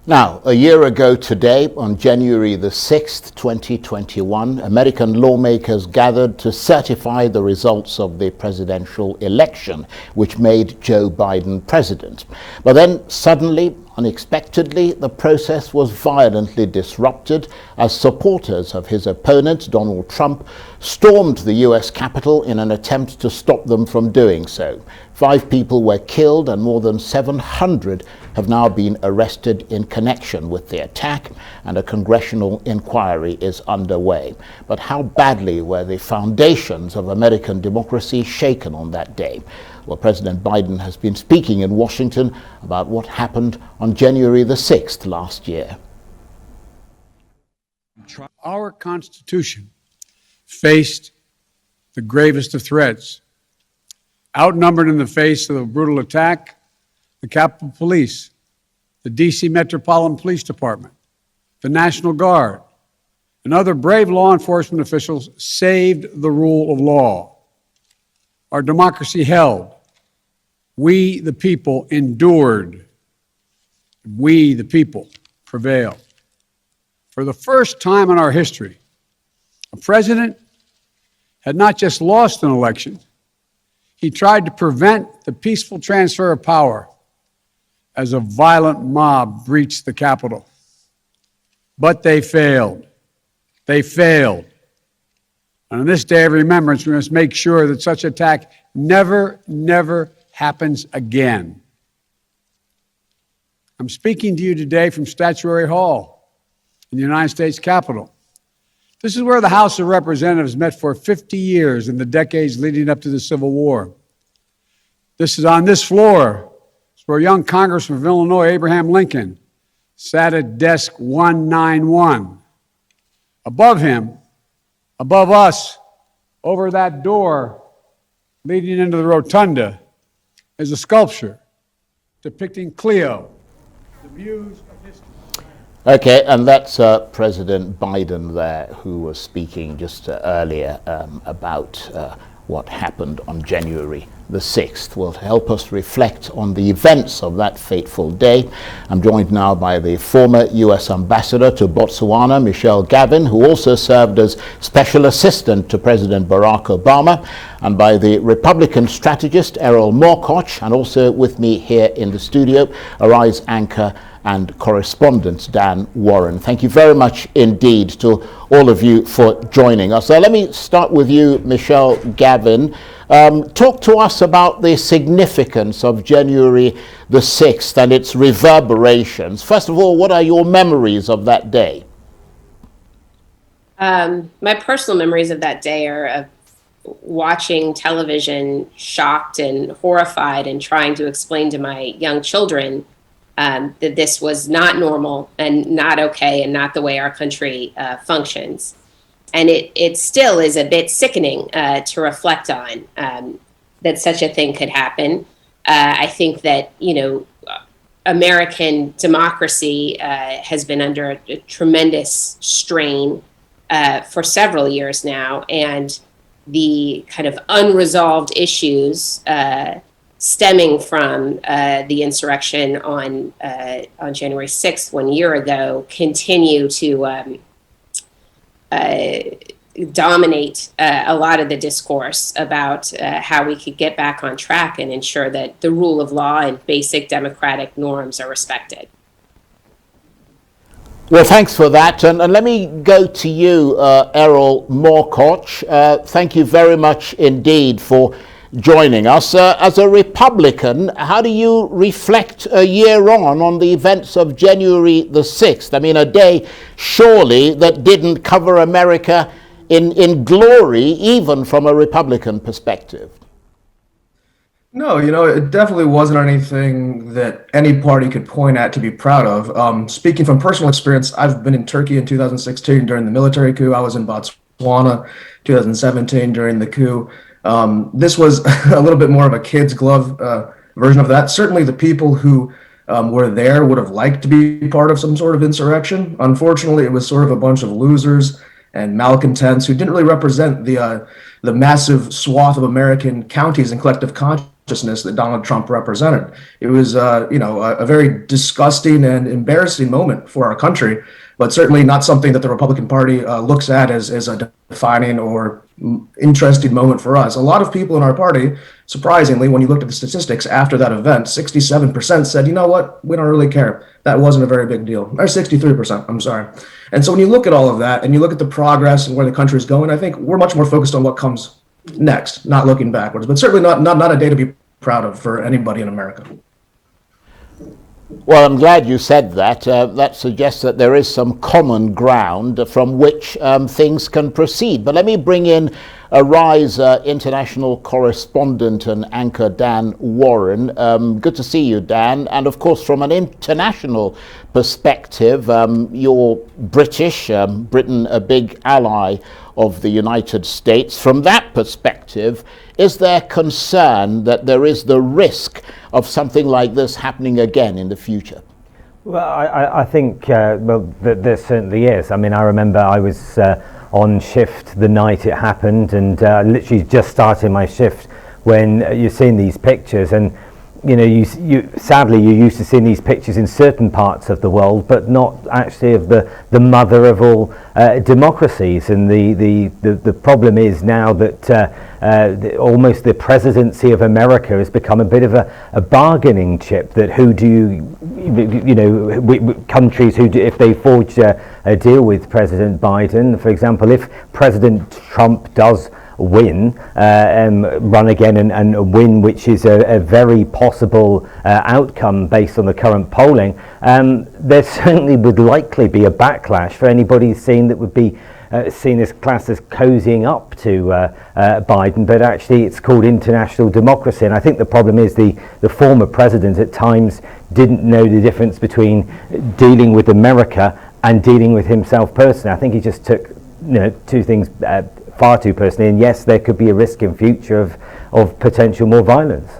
Now, a year ago today, on January the 6th, 2021, American lawmakers gathered to certify the results of the presidential election, which made Joe Biden president. But then suddenly, unexpectedly, the process was violently disrupted as supporters of his opponent, Donald Trump, stormed the US Capitol in an attempt to stop them from doing so. 5 people were killed and more than 700 have now been arrested in connection with the attack, and a congressional inquiry is underway. But how badly were the foundations of American democracy shaken on that day? Well, President Biden has been speaking in Washington about what happened on January the 6th last year. Our Constitution faced the gravest of threats. Outnumbered in the face of a brutal attack, the Capitol Police, the D.C. Metropolitan Police Department, the National Guard, and other brave law enforcement officials saved the rule of law. Our democracy held. We, the people, endured. We, the people, prevailed. For the first time in our history, a president had not just lost an election, he tried to prevent the peaceful transfer of power as a violent mob breached the Capitol. But they failed. They failed. And on this day of remembrance, we must make sure that such attack never happens again. I'm speaking to you today from Statuary Hall in the United States Capitol. This is where the House of Representatives met for 50 years in the decades leading up to the Civil War. This is on this floor where young Congressman of Illinois, Abraham Lincoln, sat at desk 191. Above him, above us, over that door leading into the rotunda, is a sculpture depicting Cleo, the muse of history. Okay, and that's President Biden there, who was speaking just earlier about what happened on January the 6th. Well, to help us reflect on the events of that fateful day, I'm joined now by the former U.S. Ambassador to Botswana, Gavin, who also served as Special Assistant to President Barack Obama, and by the Republican strategist, Erol Morkoc, and also with me here in the studio, Arise anchor and correspondent Dan Warren. Thank you very much indeed to all of you for joining us. Let me start with you, Gavin. Talk to us about the significance of January the 6th and its reverberations. First of all, what are your memories of that day? My personal memories of that day are of watching television, shocked and horrified, and trying to explain to my young children that this was not normal and not okay and not the way our country functions. And it still is a bit sickening to reflect on that such a thing could happen. I think that, American democracy has been under a tremendous strain for several years now, and the kind of unresolved issues stemming from the insurrection on January 6th, 1 year ago, continue to dominate a lot of the discourse about how we could get back on track and ensure that the rule of law and basic democratic norms are respected. Well, thanks for that. And let me go to you, Erol Morkoc. Thank you very much indeed for joining us. As a Republican, how do you reflect a year on the events of January the 6th? I mean, a day surely that didn't cover America in glory, even from a Republican perspective. No, it definitely wasn't anything that any party could point at to be proud of. Speaking from personal experience, I've been in Turkey in 2016 during the military coup. I was in Botswana 2017 during the coup. This was a little bit more of a kid's glove version of that. Certainly the people who were there would have liked to be part of some sort of insurrection. Unfortunately, it was sort of a bunch of losers and malcontents who didn't really represent the massive swath of American counties and collective consciousness consciousness that Donald Trump represented. It was, a very disgusting and embarrassing moment for our country, but certainly not something that the Republican Party looks at as a defining or interesting moment for us. A lot of people in our party, surprisingly, when you looked at the statistics after that event, 67% said, you know what, we don't really care. That wasn't a very big deal. Or 63%, I'm sorry. And so when you look at all of that and you look at the progress and where the country is going, I think we're much more focused on what comes next, not looking backwards, but certainly not a day to be proud of for anybody in America. Well, I'm glad you said that. That suggests that there is some common ground from which things can proceed. But let me bring in a RISE international correspondent and anchor, Dan Warren. Good to see you, Dan. And of course, from an international perspective, you're British, Britain a big ally of the United States. From that perspective, is there concern that there is the risk of something like this happening again in the future? Well, I think there certainly is. I mean, I remember I was on shift the night it happened, and literally just starting my shift when you're seeing these pictures, and you sadly you're used to seeing these pictures in certain parts of the world, but not actually of the mother of all democracies. And the problem is now that almost the presidency of America has become a bit of a bargaining chip. That who do countries who do, if they forge a deal with President Biden, for example, if President Trump does win, run again and win, which is a very possible outcome based on the current polling, there certainly would likely be a backlash for anybody seen that would be seen as classed as cozying up to Biden, but actually it's called international democracy. And I think the problem is the former president at times didn't know the difference between dealing with America and dealing with himself personally. I think he just took two things far too personally, and yes, there could be a risk in future of potential more violence.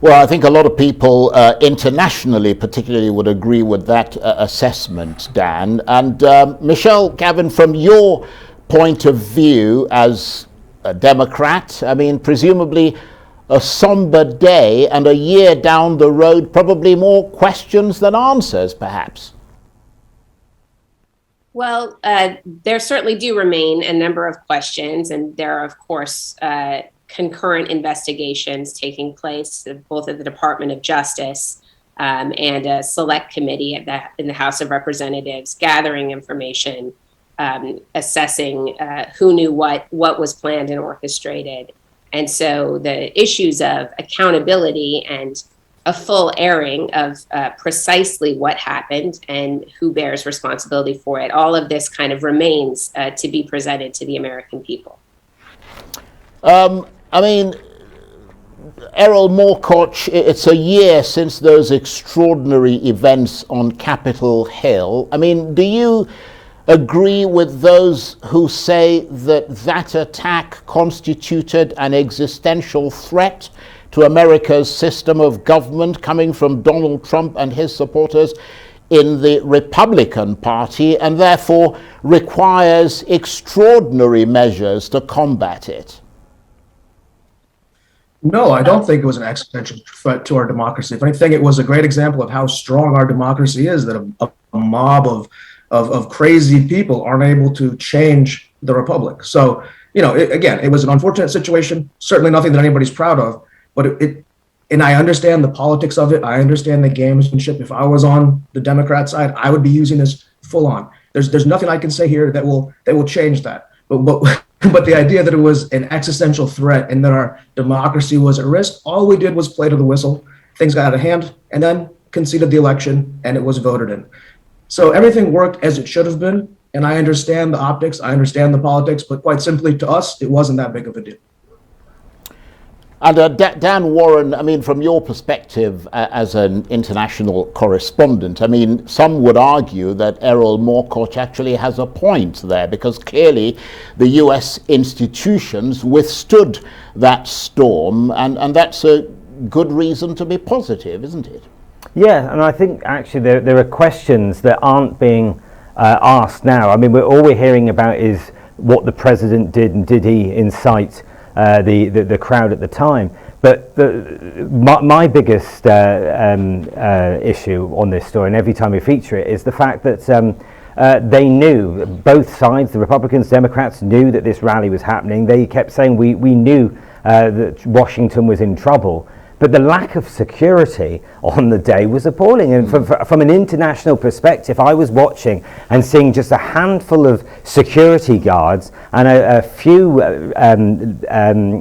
Well, I think a lot of people internationally particularly would agree with that assessment, Dan. And Michelle, Gavin, from your point of view as a Democrat, I mean, presumably a somber day and a year down the road, probably more questions than answers, perhaps. Well, there certainly do remain a number of questions, and there are, of course, concurrent investigations taking place, both at the Department of Justice and a select committee in the House of Representatives, gathering information, assessing who knew what was planned and orchestrated. And so the issues of accountability and a full airing of precisely what happened and who bears responsibility for it, all of this kind of remains to be presented to the American people. I mean, Erol, Morkoc, it's a year since those extraordinary events on Capitol Hill. I mean, do you agree with those who say that that attack constituted an existential threat to America's system of government coming from Donald Trump and his supporters in the Republican Party, and therefore requires extraordinary measures to combat it? No, I don't think it was an existential threat to our democracy. If anything, it was a great example of how strong our democracy is, that a mob of crazy people aren't able to change the republic. So, it was an unfortunate situation, certainly nothing that anybody's proud of, but and I understand the politics of it. I understand the gamesmanship. If I was on the Democrat side, I would be using this full on. There's nothing I can say here that will change that. But the idea that it was an existential threat and that our democracy was at risk, all we did was play to the whistle. Things got out of hand, and then conceded the election, and it was voted in. So everything worked as it should have been, and I understand the optics, I understand the politics, but quite simply to us, it wasn't that big of a deal. And Dan Warren, I mean, from your perspective as an international correspondent, I mean, some would argue that Erol Morkoc actually has a point there, because clearly the US institutions withstood that storm, and that's a good reason to be positive, isn't it? Yeah, and I think actually there are questions that aren't being asked now. I mean, all we're hearing about is what the president did, and did he incite the crowd at the time. But my biggest issue on this story, and every time we feature it, is the fact that they knew, both sides, the Republicans, Democrats, knew that this rally was happening. They kept saying, we knew that Washington was in trouble. But the lack of security on the day was appalling. And from an international perspective, I was watching and seeing just a handful of security guards and a few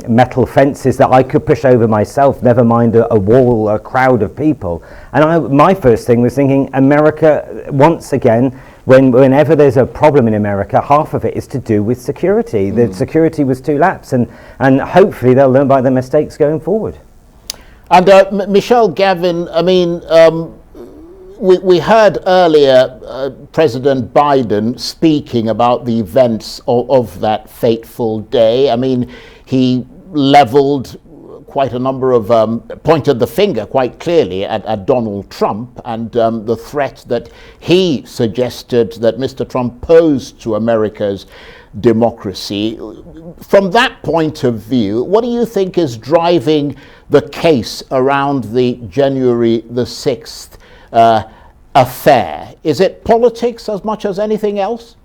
metal fences that I could push over myself, never mind a wall, a crowd of people. And my first thing was thinking, America, once again, whenever there's a problem in America, half of it is to do with security. The security was too lax, and hopefully they'll learn by their mistakes going forward. And Michelle, Gavin, I mean, we heard earlier President Biden speaking about the events of that fateful day. I mean, he leveled quite a number of, pointed the finger quite clearly at Donald Trump and the threat that he suggested that Mr. Trump posed to America's democracy. From that point of view, what do you think is driving the case around the January the 6th affair? Is it politics as much as anything else?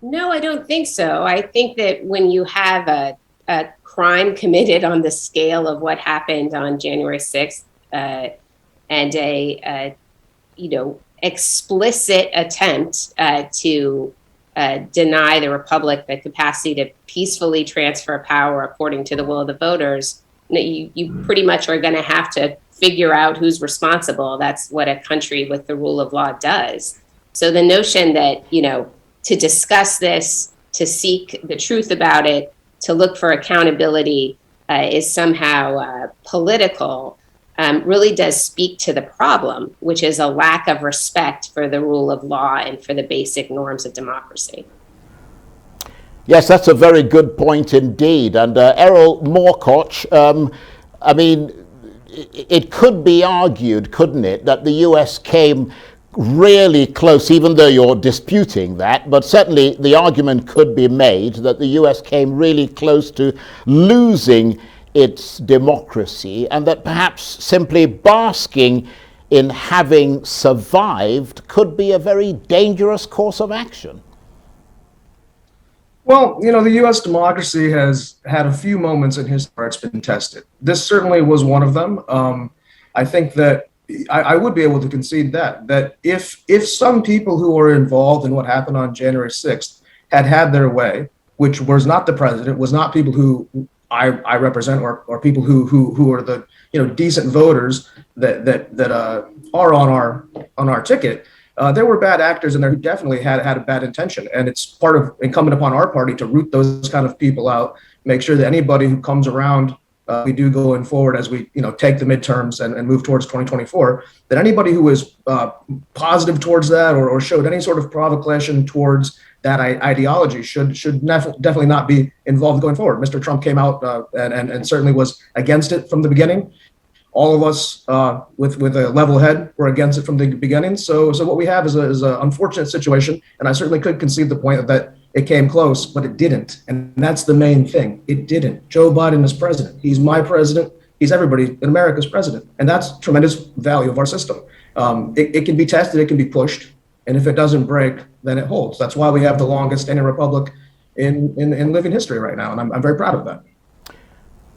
No, I don't think so. I think that when you have a crime committed on the scale of what happened on January 6th and a explicit attempt to deny the republic the capacity to peacefully transfer power according to the will of the voters, you pretty much are going to have to figure out who's responsible. That's what a country with the rule of law does. So the notion that, to discuss this, to seek the truth about it, to look for accountability is somehow political, really does speak to the problem, which is a lack of respect for the rule of law and for the basic norms of democracy. Yes, that's a very good point indeed. And Erol, Morkoc, I mean, it could be argued, couldn't it, that the US came really close, even though you're disputing that, but certainly the argument could be made that the US came really close to losing its democracy, and that perhaps simply basking in having survived could be a very dangerous course of action. Well, the U.S. democracy has had a few moments in history where it's been tested. This certainly was one of them. I think that I would be able to concede that if some people who were involved in what happened on January 6th had their way, which was not the president, was not people who I represent or people who are the decent voters that are on our ticket. There were bad actors in there who definitely had a bad intention, and it's incumbent upon our party to root those kind of people out, make sure that anybody who comes around, we do going forward as we take the midterms and move towards 2024, that anybody who is positive towards that or showed any sort of provocation towards that ideology should definitely not be involved going forward. Mr. Trump came out and certainly was against it from the beginning. All of us with a level head were against it from the beginning. So what we have is an unfortunate situation, and I certainly could concede the point that it came close, but it didn't. And that's the main thing. It didn't. Joe Biden is president. He's my president. He's everybody in America's president. And that's tremendous value of our system. It can be tested. It can be pushed. And if it doesn't break, then it holds. That's why we have the longest standing republic in living history right now. And I'm very proud of that.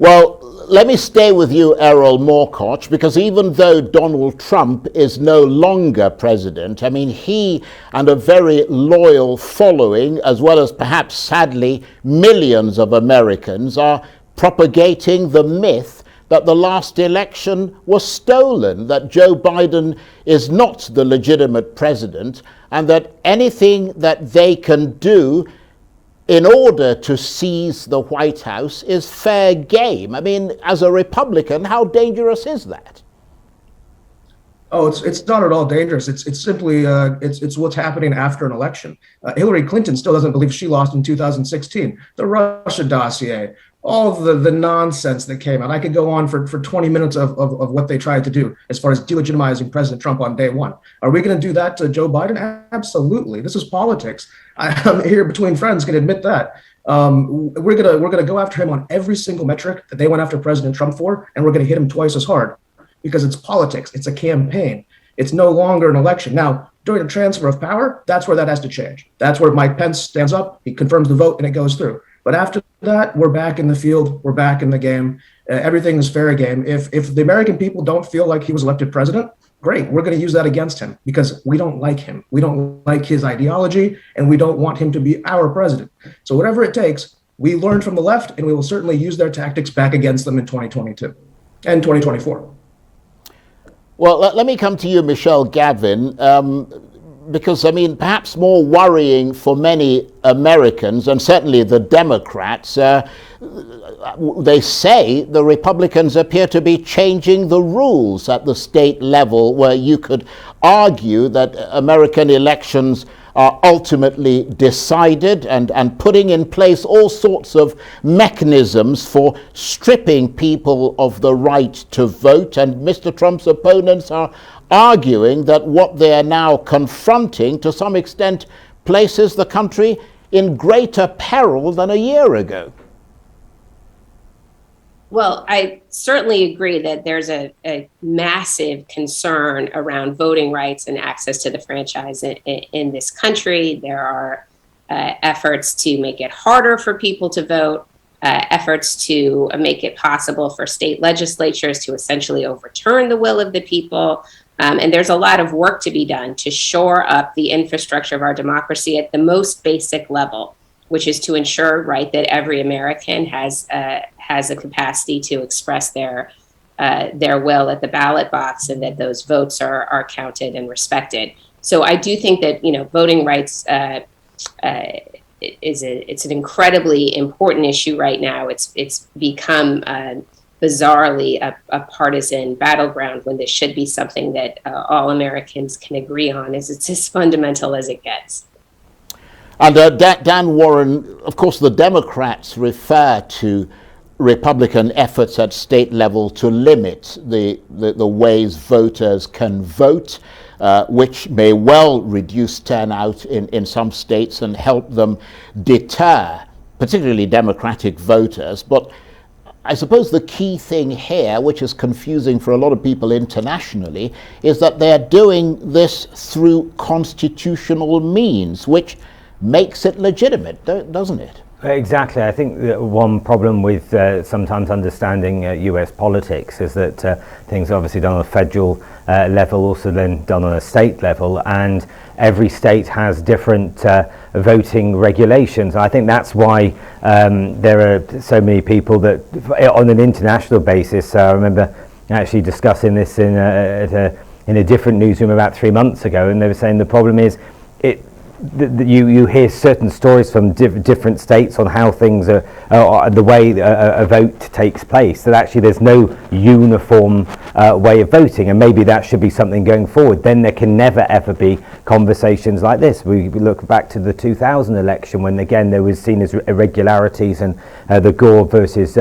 Well, let me stay with you, Erol Morkoc, because even though Donald Trump is no longer president, I mean, he and a very loyal following, as well as perhaps sadly millions of Americans, are propagating the myth that the last election was stolen, that Joe Biden is not the legitimate president, and that anything that they can do in order to seize the White House is fair game. I mean, as a Republican, how dangerous is that? Oh, it's not at all dangerous. It's simply it's what's happening after an election. Hillary Clinton still doesn't believe she lost in 2016. The Russia dossier, all of the nonsense that came out. I could go on for 20 minutes of what they tried to do as far as delegitimizing President Trump on day one. Are we going to do that to Joe Biden? Absolutely. This is politics. I'm here between friends can admit that. we're gonna go after him on every single metric that they went after President Trump for, and we're gonna hit him twice as hard because it's politics, it's a campaign, it's no longer an election. Now, during the transfer of power, that's where that has to change. That's where Mike Pence stands up, he confirms the vote, and it goes through. But after that, we're back in the field, we're back in the game. Everything is fair game. If the American people don't feel like he was elected president, great, we're going to use that against him because we don't like him. We don't like his ideology, and we don't want him to be our president. So whatever it takes, we learned from the left, and we will certainly use their tactics back against them in 2022 and 2024. Well, let me come to you, Michelle Gavin, because, I mean, perhaps more worrying for many Americans, and certainly the Democrats, they say the Republicans appear to be changing the rules at the state level, where you could argue that American elections are ultimately decided, and putting in place all sorts of mechanisms for stripping people of the right to vote. And Mr. Trump's opponents are arguing that what they are now confronting, to some extent, places the country in greater peril than a year ago. Well, I certainly agree that there's a massive concern around voting rights and access to the franchise in this country. There are efforts to make it harder for people to vote, efforts to make it possible for state legislatures to essentially overturn the will of the people. And there's a lot of work to be done to shore up the infrastructure of our democracy at the most basic level, which is to ensure, right, that every American has a capacity to express their will at the ballot box, and that those votes are counted and respected. So I do think that, you know, voting rights it's an incredibly important issue right now. It's become bizarrely a partisan battleground, when this should be something that all Americans can agree on, as it's as fundamental as it gets. And Dan Warren, of course, the Democrats refer to Republican efforts at state level to limit the ways voters can vote, which may well reduce turnout in some states and help them deter particularly Democratic voters. But I suppose the key thing here, which is confusing for a lot of people internationally, is that they're doing this through constitutional means, which makes it legitimate, doesn't it? Exactly. I think that one problem with sometimes understanding US politics is that things are obviously done on a federal level, also then done on a state level, and every state has different voting regulations. I think that's why there are so many people that, on an international basis, I remember actually discussing this in a different newsroom about 3 months ago, and they were saying the problem is you hear certain stories from different states on how things are the way a vote takes place, that actually there's no uniform way of voting, and maybe that should be something going forward. Then there can never ever be conversations like this. We look back to the 2000 election, when again there was seen as irregularities, and the Gore versus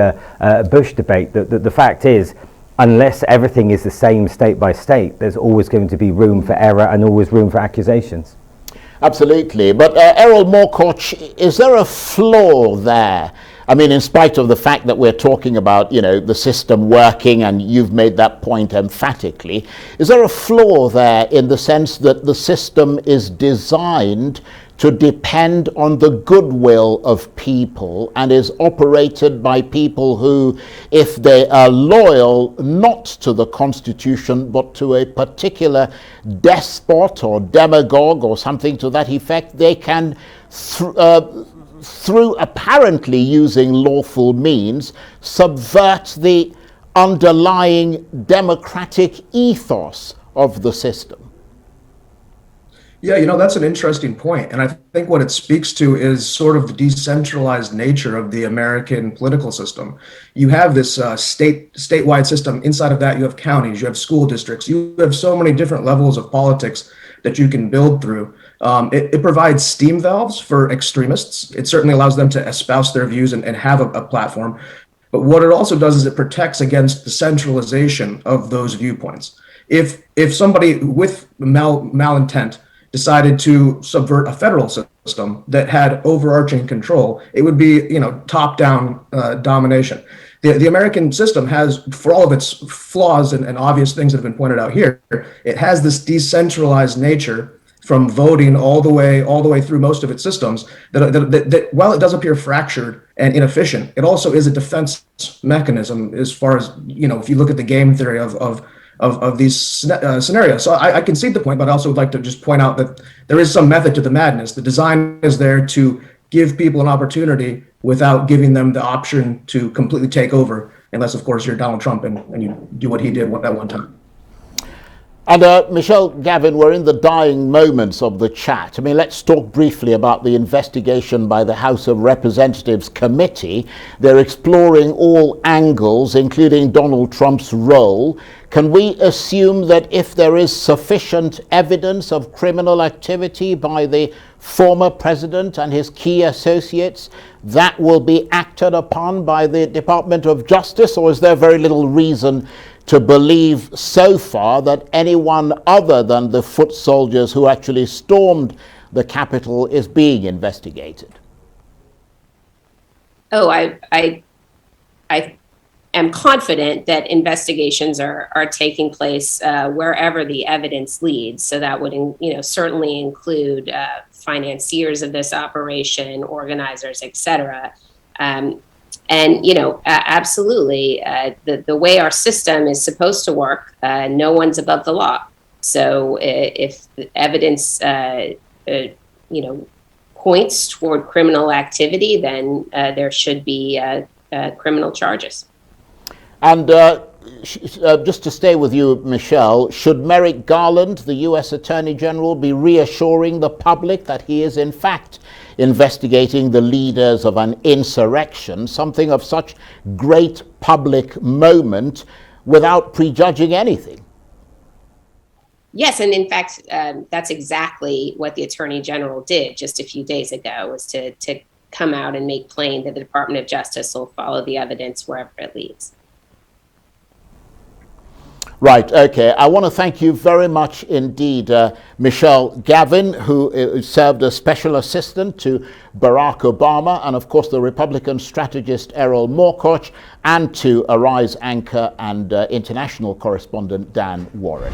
Bush debate. The fact is, unless everything is the same state by state, there's always going to be room for error and always room for accusations. Absolutely. But Erol Morkoc, is there a flaw there? I mean, in spite of the fact that we're talking about, you know, the system working, and you've made that point emphatically, is there a flaw there in the sense that the system is designed to depend on the goodwill of people, and is operated by people who, if they are loyal not to the Constitution but to a particular despot or demagogue or something to that effect, they can, through apparently using lawful means, subvert the underlying democratic ethos of the system? Yeah, you know, that's an interesting point. And I think what it speaks to is sort of the decentralized nature of the American political system. You have this statewide system. Inside of that, you have counties, you have school districts, you have so many different levels of politics that you can build through. It provides steam valves for extremists. It certainly allows them to espouse their views and have a platform. But what it also does is it protects against the centralization of those viewpoints. If somebody with malintent decided to subvert a federal system that had overarching control, it would be, top-down domination. The American system has, for all of its flaws and obvious things that have been pointed out here, it has this decentralized nature from voting all the way through most of its systems that while it does appear fractured and inefficient, it also is a defense mechanism as far as, if you look at the game theory of these scenarios. So I concede the point, but I also would like to just point out that there is some method to the madness. The design is there to give people an opportunity without giving them the option to completely take over, unless, of course, you're Donald Trump and you do what he did at one time. And Michelle, Gavin, we're in the dying moments of the chat. I mean, let's talk briefly about the investigation by the House of Representatives Committee. They're exploring all angles, including Donald Trump's role. Can we assume that if there is sufficient evidence of criminal activity by the former president and his key associates, that will be acted upon by the Department of Justice, or is there very little reason to believe so far that anyone other than the foot soldiers who actually stormed the Capitol is being investigated? Oh, I am confident that investigations are taking place wherever the evidence leads. So that would, certainly include financiers of this operation, organizers, etc. Absolutely, the way our system is supposed to work, no one's above the law. So if the evidence, points toward criminal activity, then there should be criminal charges. And just to stay with you, Michelle, should Merrick Garland, the U.S. Attorney General, be reassuring the public that he is in fact investigating the leaders of an insurrection, something of such great public moment, without prejudging anything? Yes, and in fact, that's exactly what the Attorney General did just a few days ago, was to come out and make plain that the Department of Justice will follow the evidence wherever it leads. Right, okay. I want to thank you very much indeed, Michelle Gavin, who served as special assistant to Barack Obama, and of course the Republican strategist Erol Morkoc, and to Arise anchor and international correspondent Dan Warren.